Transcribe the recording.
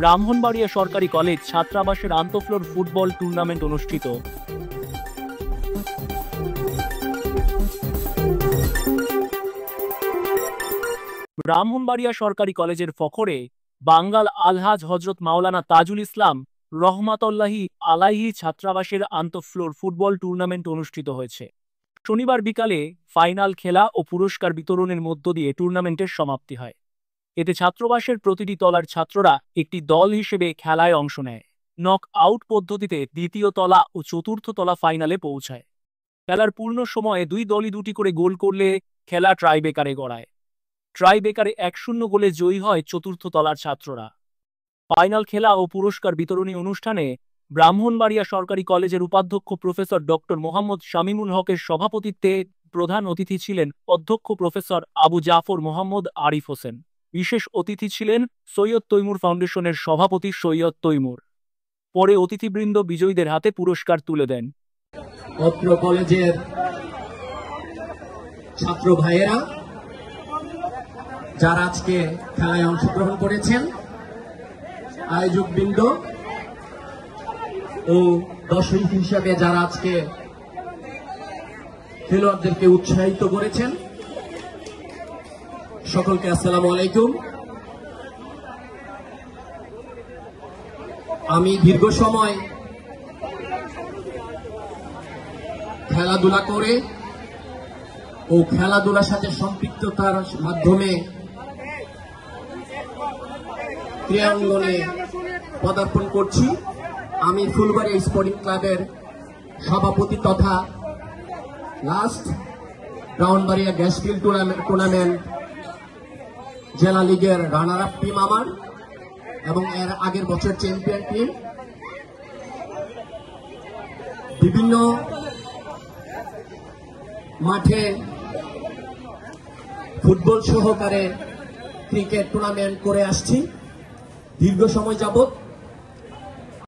ব্রাহ্মণবাড়িয়া সরকারি college ছাত্রাবাসের আন্তঃফ্লোর football tournament অনুষ্ঠিত। ব্রাহ্মণবাড়িয়া সরকারি কলেজের ফখরে বাঙ্গাল আলহাজ হজরত মাওলানা তাজুল ইসলাম রহমাতুল্লাহি আলাইহি ছাত্রাবাসের আন্তঃফ্লোর ফুটবল টুর্নামেন্ট অনুষ্ঠিত হয়েছে। শনিবার বিকালে ফাইনাল খেলা ও পুরস্কার বিতরণের মধ্য দিয়ে টুর্নামেন্টের সমাপ্তি হয়। এতে ছাত্রাবাসের প্রতিটি তলার ছাত্ররা একটি দল হিসেবে খেলায় অংশ নেয়। নক আউট পদ্ধতিতে দ্বিতীয় তলা ও চতুর্থ তলা ফাইনালে পৌঁছায়। খেলার পূর্ণ সময়ে দুই দলই দুটি করে গোল করলে খেলা ট্রাইবেকারে গড়ায়। ট্রাইবেকারে 1-0 গোলে জয়ী হয় চতুর্থ তলার ছাত্ররা। ফাইনাল খেলা ও পুরস্কার বিতরণী অনুষ্ঠানে ব্রাহ্মণবাড়িয়া সরকারি কলেজের উপাধ্যক্ষ প্রফেসর ডক্টর মোহাম্মদ শামীমুল হকের সভাপতিত্বে প্রধান অতিথি ছিলেন অধ্যক্ষ প্রফেসর আবু জাফর মোহাম্মদ আরিফ হোসেন। বিশেষ অতিথি ছিলেন সৈয়দ তৈমুর ফাউন্ডেশনের সভাপতি সৈয়দ তৈমুর। পরে অতিথিবৃন্দ বিজয়ীদের হাতে পুরস্কার তুলে দেন। অত্র কলেজের ছাত্র ভাইয়েরা যারা আজকে খেলায় অংশগ্রহণ করেছেন, আয়োজকবৃন্দ ও দর্শক হিসাবে যারা আজকে খেলোয়াড়দেরকে উৎসাহিত করেছেন, সকলকে আসসালামু আলাইকুম। আমি দীর্ঘ সময় খেলাধুলা করে ও খেলাধুলার সাথে সম্পৃক্ততার মাধ্যমে ক্রীড়াঙ্গনে পদার্পণ করছি। আমি ফুলবাড়িয়া স্পোর্টিং ক্লাবের সভাপতি তথা লাস্ট ব্রাহ্মণবাড়িয়া গ্যাসফিল্ড টুর্নামেন্ট জেলা লীগের রানার আপ টিম আমার, এবং এর আগের বছর চ্যাম্পিয়ন টিম। বিভিন্ন মাঠে ফুটবল সহকারে ক্রিকেট টুর্নামেন্ট করে আসছি দীর্ঘ সময় যাবত।